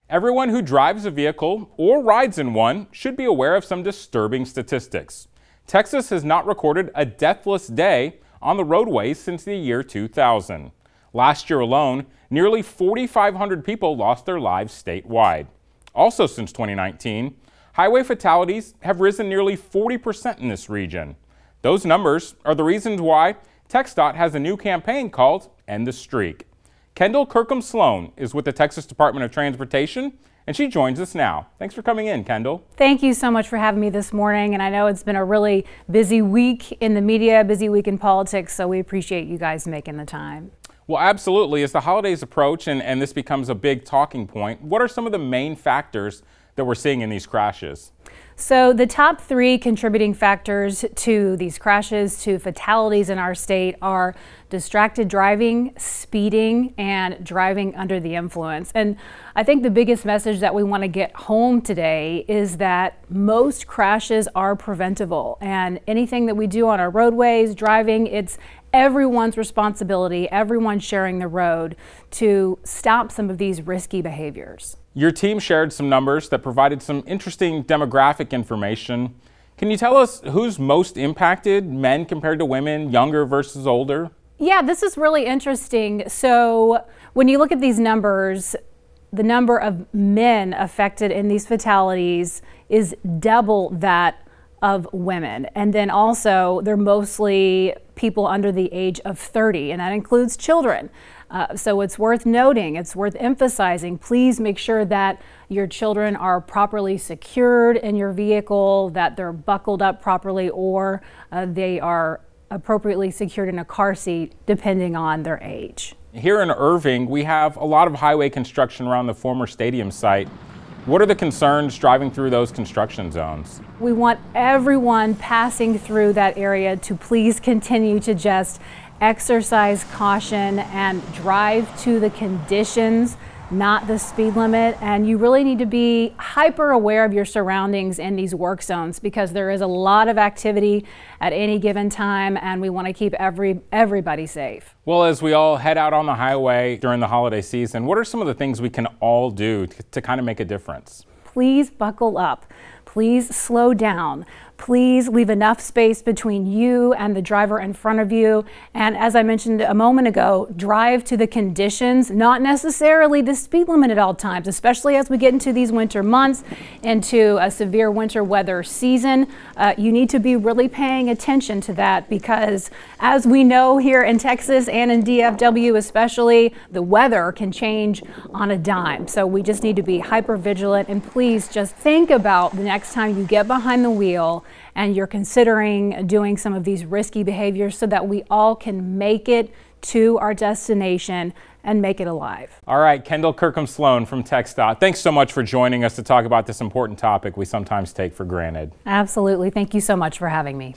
Everyone who drives a vehicle or rides in one should be aware of some disturbing statistics. Texas has not recorded a deathless day on the roadways since the year 2000. Last year alone, nearly 4,500 people lost their lives statewide. Also since 2019, highway fatalities have risen nearly 40% in this region. Those numbers are the reasons why TxDOT has a new campaign called End the Streak. Kendall Kirkham Sloan is with the Texas Department of Transportation, and she joins us now. Thanks for coming in, Kendall. Thank you so much for having me this morning, and I know it's been a really busy week in the media, busy week in politics, so we appreciate you guys making the time. Well, absolutely. As the holidays approach and this becomes a big talking point, what are some of the main factors that we're seeing in these crashes? So the top three contributing factors to these crashes, to fatalities in our state, are distracted driving, speeding, and driving under the influence. And I think the biggest message that we want to get home today is that most crashes are preventable, and anything that we do on our roadways, driving, it's everyone's responsibility, everyone sharing the road to stop some of these risky behaviors. Your team shared some numbers that provided some interesting demographic information. Can you tell us who's most impacted, men compared to women, younger versus older? Yeah, this is really interesting. So when you look at these numbers, the number of men affected in these fatalities is double that of women. And then also they're mostly people under the age of 30, and that includes children. So it's worth noting, it's worth emphasizing, please make sure that your children are properly secured in your vehicle, that they're buckled up properly, or they are appropriately secured in a car seat, depending on their age. Here in Irving, we have a lot of highway construction around the former stadium site. What are the concerns driving through those construction zones? We want everyone passing through that area to please continue to just exercise caution and drive to the conditions, not the speed limit. And you really need to be hyper aware of your surroundings in these work zones, because there is a lot of activity at any given time, and we want to keep everybody safe. Well, as we all head out on the highway during the holiday season, what are some of the things we can all do to kind of make a difference? Please buckle up. Please slow down. Please leave enough space between you and the driver in front of you. And as I mentioned a moment ago, drive to the conditions, not necessarily the speed limit at all times, especially as we get into these winter months, into a severe winter weather season. You need to be really paying attention to that, because as we know here in Texas and in DFW especially, the weather can change on a dime. So we just need to be hyper vigilant, and please just think about the next time you get behind the wheel and you're considering doing some of these risky behaviors, so that we all can make it to our destination and make it alive. All right, Kendall Kirkham Sloan from TxDOT, thanks so much for joining us to talk about this important topic we sometimes take for granted. Absolutely. Thank you so much for having me.